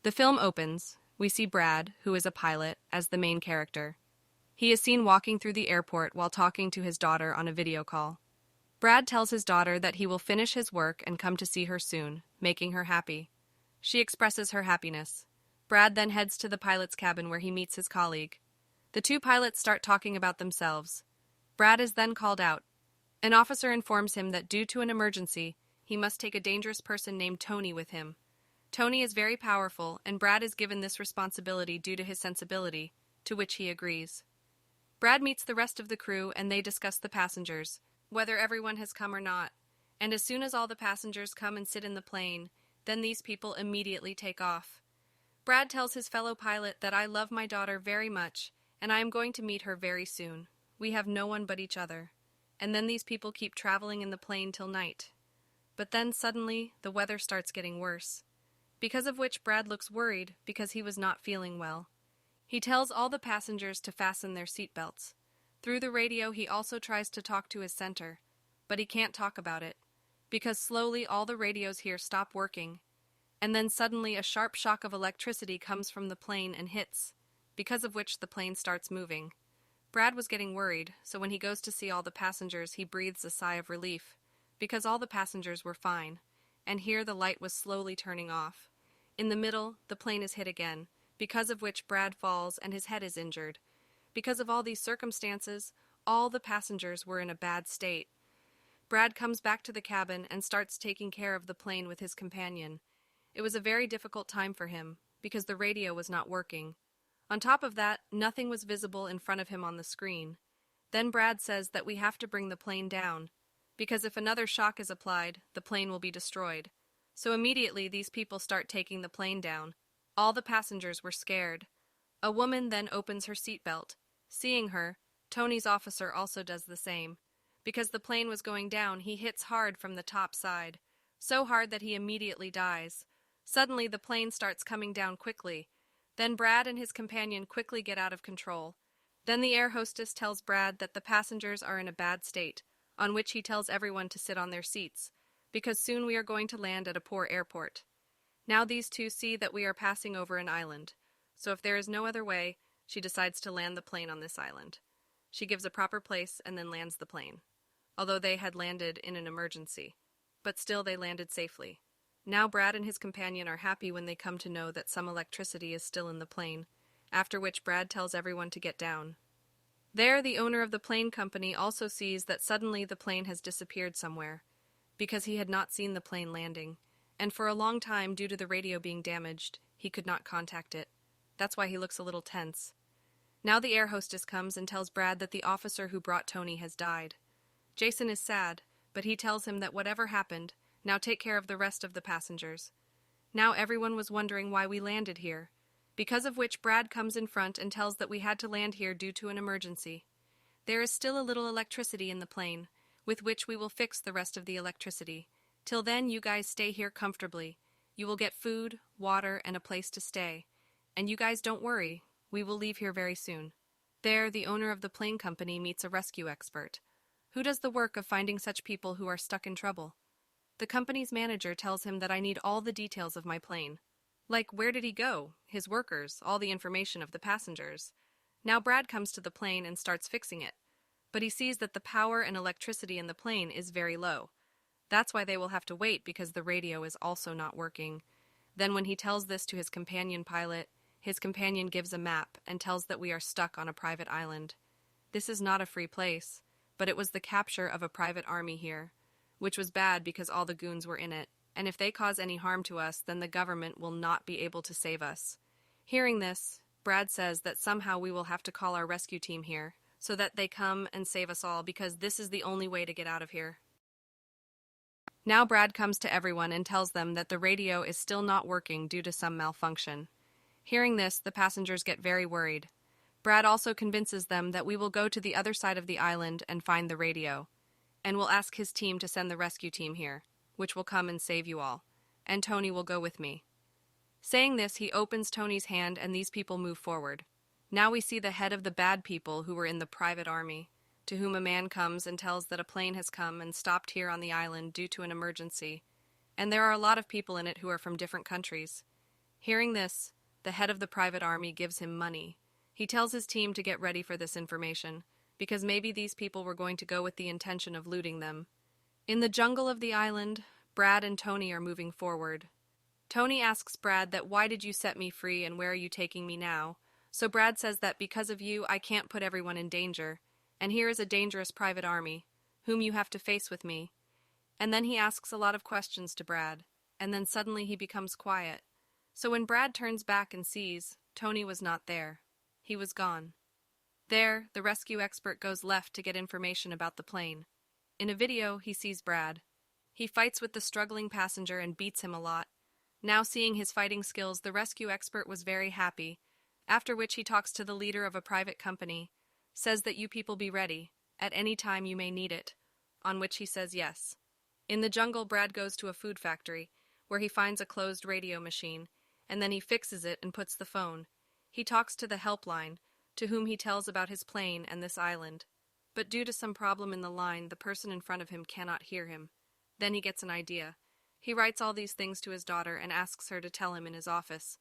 The film opens. We see Brad, who is a pilot, as the main character. He is seen walking through the airport while talking to his daughter on a video call. Brad tells his daughter that he will finish his work and come to see her soon, making her happy. She expresses her happiness. Brad then heads to the pilot's cabin where he meets his colleague. The two pilots start talking about themselves. Brad is then called out. An officer informs him that due to an emergency, he must take a dangerous person named Tony with him. Tony is very powerful, and Brad is given this responsibility due to his sensibility, to which he agrees. Brad meets the rest of the crew and they discuss the passengers, whether everyone has come or not. And as soon as all the passengers come and sit in the plane, then these people immediately take off. Brad tells his fellow pilot that I love my daughter very much, and I am going to meet her very soon. We have no one but each other. And then these people keep traveling in the plane till night. But then suddenly, the weather starts getting worse, because of which Brad looks worried because he was not feeling well. He tells all the passengers to fasten their seatbelts. Through the radio, he also tries to talk to his center, but he can't talk about it, because slowly all the radios here stop working, and then suddenly a sharp shock of electricity comes from the plane and hits, because of which the plane starts moving. Brad was getting worried, so when he goes to see all the passengers, he breathes a sigh of relief, because all the passengers were fine, and here the light was slowly turning off. In the middle, the plane is hit again, because of which Brad falls and his head is injured. Because of all these circumstances, all the passengers were in a bad state. Brad comes back to the cabin and starts taking care of the plane with his companion. It was a very difficult time for him, because the radio was not working. On top of that, nothing was visible in front of him on the screen. Then Brad says that we have to bring the plane down, because if another shock is applied, the plane will be destroyed. So immediately these people start taking the plane down. All the passengers were scared. A woman then opens her seatbelt. Seeing her, Tony's officer also does the same. Because the plane was going down, he hits hard from the top side, so hard that he immediately dies. Suddenly the plane starts coming down quickly. Then Brad and his companion quickly get out of control. Then the air hostess tells Brad that the passengers are in a bad state, on which he tells everyone to sit on their seats, because soon we are going to land at a poor airport. Now these two see that we are passing over an island, so if there is no other way, she decides to land the plane on this island. She gives a proper place and then lands the plane, although they had landed in an emergency. But still they landed safely. Now Brad and his companion are happy when they come to know that some electricity is still in the plane, after which Brad tells everyone to get down. There, the owner of the plane company also sees that suddenly the plane has disappeared somewhere, because he had not seen the plane landing, and for a long time, due to the radio being damaged, he could not contact it. That's why he looks a little tense. Now the air hostess comes and tells Brad that the officer who brought Tony has died. Jason is sad, but he tells him that whatever happened, now take care of the rest of the passengers. Now everyone was wondering why we landed here, because of which Brad comes in front and tells that we had to land here due to an emergency. There is still a little electricity in the plane, with which we will fix the rest of the electricity. Till then, you guys stay here comfortably. You will get food, water, and a place to stay. And you guys don't worry, we will leave here very soon. There, the owner of the plane company meets a rescue expert, who does the work of finding such people who are stuck in trouble. The company's manager tells him that I need all the details of my plane. Like, where did he go, his workers, all the information of the passengers. Now Brad comes to the plane and starts fixing it, but he sees that the power and electricity in the plane is very low. That's why they will have to wait, because the radio is also not working. Then when he tells this to his companion pilot, his companion gives a map and tells that we are stuck on a private island. This is not a free place, but it was the capture of a private army here, which was bad because all the goons were in it, and if they cause any harm to us, then the government will not be able to save us. Hearing this, Brad says that somehow we will have to call our rescue team here, so that they come and save us all, because this is the only way to get out of here. Now Brad comes to everyone and tells them that the radio is still not working due to some malfunction. Hearing this, the passengers get very worried. Brad also convinces them that we will go to the other side of the island and find the radio, and will ask his team to send the rescue team here, which will come and save you all, and Tony will go with me. Saying this, he opens Tony's hand and these people move forward. Now we see the head of the bad people who were in the private army, to whom a man comes and tells that a plane has come and stopped here on the island due to an emergency, and there are a lot of people in it who are from different countries. Hearing this, the head of the private army gives him money. He tells his team to get ready for this information, because maybe these people were going to go with the intention of looting them. In the jungle of the island, Brad and Tony are moving forward. Tony asks Brad that why did you set me free and where are you taking me now? So Brad says that because of you, I can't put everyone in danger, and here is a dangerous private army, whom you have to face with me. And then he asks a lot of questions to Brad, and then suddenly he becomes quiet. So when Brad turns back and sees, Tony was not there. He was gone. There, the rescue expert goes left to get information about the plane. In a video, he sees Brad. He fights with the struggling passenger and beats him a lot. Now seeing his fighting skills, the rescue expert was very happy, after which he talks to the leader of a private company, says that you people be ready, at any time you may need it, on which he says yes. In the jungle, Brad goes to a food factory, where he finds a closed radio machine, and then he fixes it and puts the phone. He talks to the helpline, to whom he tells about his plane and this island. But due to some problem in the line, the person in front of him cannot hear him. Then he gets an idea. He writes all these things to his daughter and asks her to tell him in his office.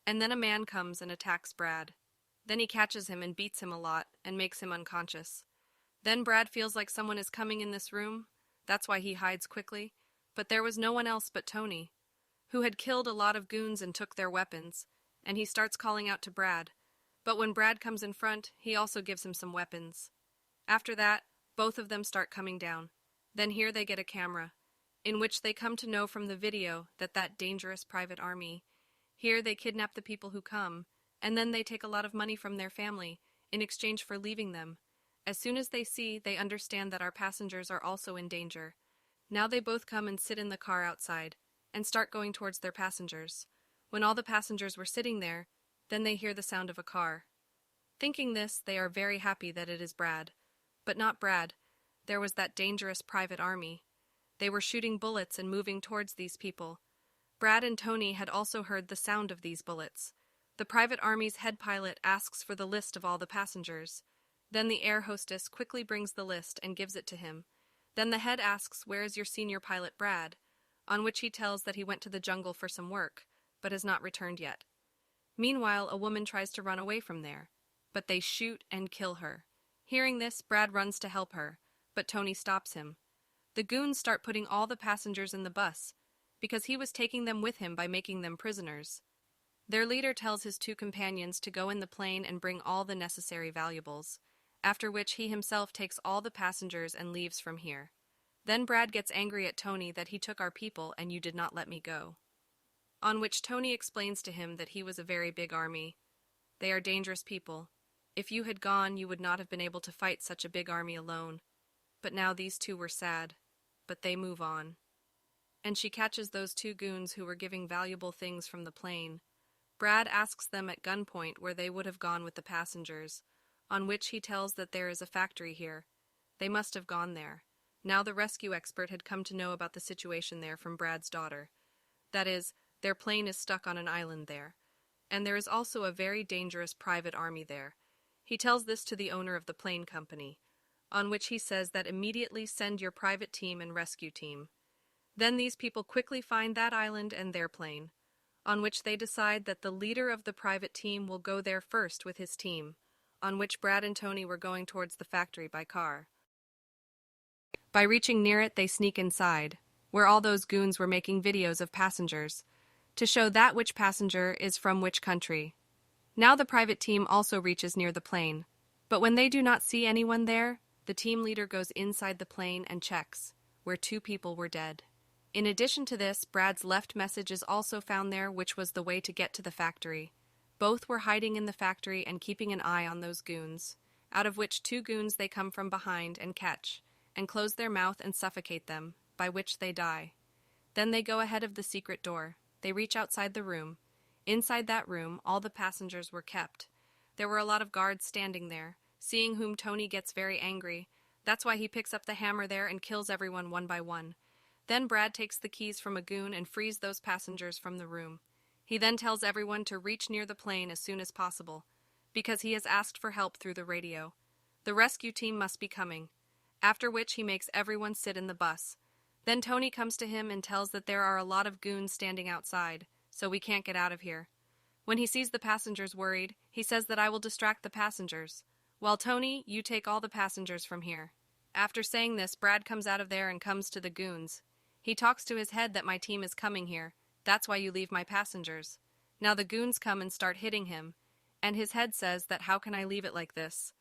And then a man comes and attacks Brad. Then he catches him and beats him a lot and makes him unconscious. Then Brad feels like someone is coming in this room. That's why he hides quickly. But there was no one else but Tony, who had killed a lot of goons and took their weapons. And he starts calling out to Brad. But when Brad comes in front, he also gives him some weapons. After that, both of them start coming down. Then here they get a camera, in which they come to know from the video that dangerous private army. Here they kidnap the people who come, and then they take a lot of money from their family in exchange for leaving them. As soon as they understand that our passengers are also in danger. Now they both come and sit in the car outside, and start going towards their passengers. When all the passengers were sitting there, then they hear the sound of a car. Thinking this, they are very happy that it is Brad. But not Brad. There was that dangerous private army. They were shooting bullets and moving towards these people. Brad and Tony had also heard the sound of these bullets. The private army's head pilot asks for the list of all the passengers. Then the air hostess quickly brings the list and gives it to him. Then the head asks, "Where is your senior pilot, Brad?" On which he tells that he went to the jungle for some work, but has not returned yet. Meanwhile, a woman tries to run away from there, but they shoot and kill her. Hearing this, Brad runs to help her, but Tony stops him. The goons start putting all the passengers in the bus, because he was taking them with him by making them prisoners. Their leader tells his two companions to go in the plane and bring all the necessary valuables, after which he himself takes all the passengers and leaves from here. Then Brad gets angry at Tony that he took our people and you did not let me go. On which Tony explains to him that he was a very big army. They are dangerous people. If you had gone, you would not have been able to fight such a big army alone. But now these two were sad, but they move on. And she catches those two goons who were giving valuable things from the plane. Brad asks them at gunpoint where they would have gone with the passengers, on which he tells that there is a factory here. They must have gone there. Now the rescue expert had come to know about the situation there from Brad's daughter. That is, their plane is stuck on an island there. And there is also a very dangerous private army there. He tells this to the owner of the plane company, on which he says that immediately send your private team and rescue team. Then these people quickly find that island and their plane, on which they decide that the leader of the private team will go there first with his team, on which Brad and Tony were going towards the factory by car. By reaching near it, they sneak inside, where all those goons were making videos of passengers, to show that which passenger is from which country. Now the private team also reaches near the plane, but when they do not see anyone there, the team leader goes inside the plane and checks, where two people were dead. In addition to this, Brad's left message is also found there, which was the way to get to the factory. Both were hiding in the factory and keeping an eye on those goons, out of which two goons they come from behind and catch, and close their mouth and suffocate them, by which they die. Then they go ahead of the secret door. They reach outside the room. Inside that room, all the passengers were kept. There were a lot of guards standing there, seeing whom Tony gets very angry. That's why he picks up the hammer there and kills everyone one by one. Then Brad takes the keys from a goon and frees those passengers from the room. He then tells everyone to reach near the plane as soon as possible, because he has asked for help through the radio. The rescue team must be coming, after which he makes everyone sit in the bus. Then Tony comes to him and tells that there are a lot of goons standing outside, so we can't get out of here. When he sees the passengers worried, he says that I will distract the passengers. Well, Tony, you take all the passengers from here. After saying this, Brad comes out of there and comes to the goons. He talks to his head that my team is coming here. That's why you leave my passengers. Now the goons come and start hitting him, and his head says that how can I leave it like this?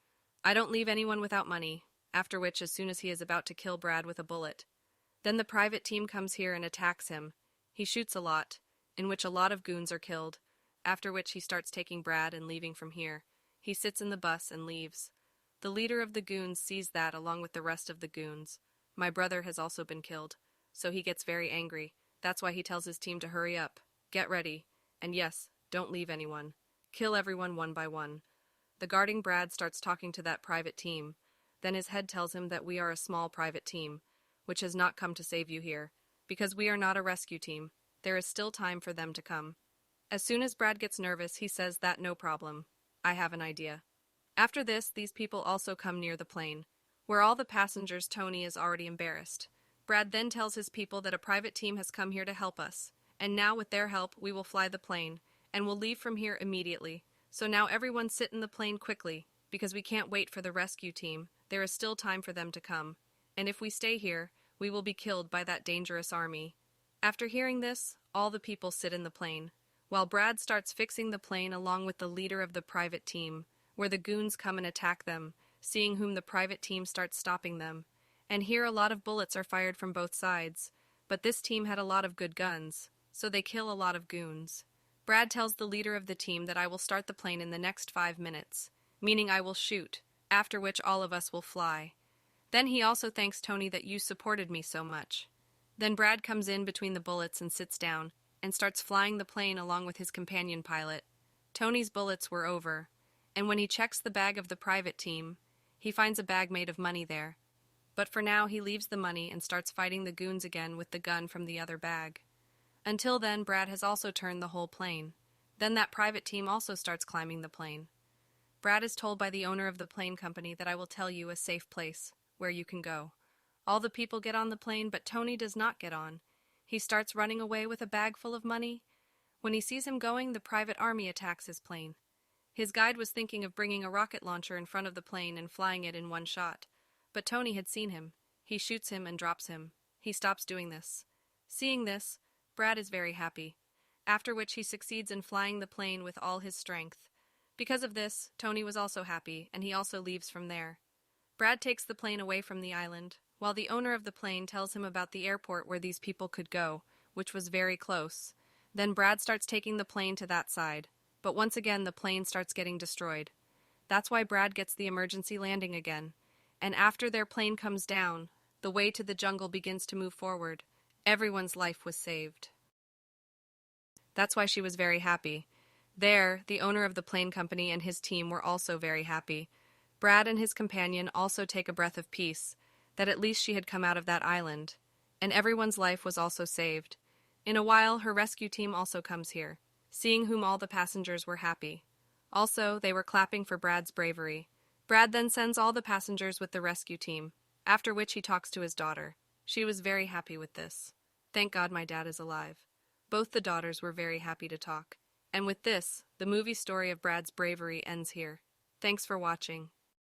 I don't leave anyone without money. After which, as soon as he is about to kill Brad with a bullet, then the private team comes here and attacks him. He shoots a lot, in which a lot of goons are killed, after which he starts taking Brad and leaving from here. He sits in the bus and leaves. The leader of the goons sees that along with the rest of the goons. My brother has also been killed, so he gets very angry. That's why he tells his team to hurry up, get ready, and yes, don't leave anyone. Kill everyone one by one. The guarding Brad starts talking to that private team. Then his head tells him that we are a small private team, which has not come to save you here. Because we are not a rescue team, there is still time for them to come. As soon as Brad gets nervous, he says that no problem. I have an idea. After this, these people also come near the plane, where all the passengers. Tony is already embarrassed. Brad then tells his people that a private team has come here to help us, and now with their help we will fly the plane, and will leave from here immediately. So now everyone sit in the plane quickly, because we can't wait for the rescue team. There is still time for them to come, and if we stay here, we will be killed by that dangerous army. After hearing this, all the people sit in the plane, while Brad starts fixing the plane along with the leader of the private team, where the goons come and attack them, seeing whom the private team starts stopping them. And here a lot of bullets are fired from both sides, but this team had a lot of good guns, so they kill a lot of goons. Brad tells the leader of the team that I will start the plane in the next 5 minutes, meaning I will shoot, after which all of us will fly. Then he also thanks Tony that you supported me so much. Then Brad comes in between the bullets and sits down, and starts flying the plane along with his companion pilot. Tony's bullets were over, and when he checks the bag of the private team, he finds a bag made of money there. But for now he leaves the money and starts fighting the goons again with the gun from the other bag. Until then, Brad has also turned the whole plane. Then that private team also starts climbing the plane. Brad is told by the owner of the plane company that I will tell you a safe place where you can go. All the people get on the plane, but Tony does not get on. He starts running away with a bag full of money. When he sees him going, the private army attacks his plane. His guide was thinking of bringing a rocket launcher in front of the plane and flying it in one shot. But Tony had seen him. He shoots him and drops him. He stops doing this. Seeing this, Brad is very happy, after which he succeeds in flying the plane with all his strength. Because of this, Tony was also happy, and he also leaves from there. Brad takes the plane away from the island, while the owner of the plane tells him about the airport where these people could go, which was very close. Then Brad starts taking the plane to that side, but once again the plane starts getting destroyed. That's why Brad gets the emergency landing again. And after their plane comes down, the way to the jungle begins to move forward. Everyone's life was saved. That's why she was very happy. There, the owner of the plane company and his team were also very happy. Brad and his companion also take a breath of peace, that at least she had come out of that island, and everyone's life was also saved. In a while, her rescue team also comes here, seeing whom all the passengers were happy. Also, they were clapping for Brad's bravery. Brad then sends all the passengers with the rescue team, after which he talks to his daughter. She was very happy with this. Thank God my dad is alive. Both the daughters were very happy to talk. And with this, the movie story of Brad's bravery ends here. Thanks for watching.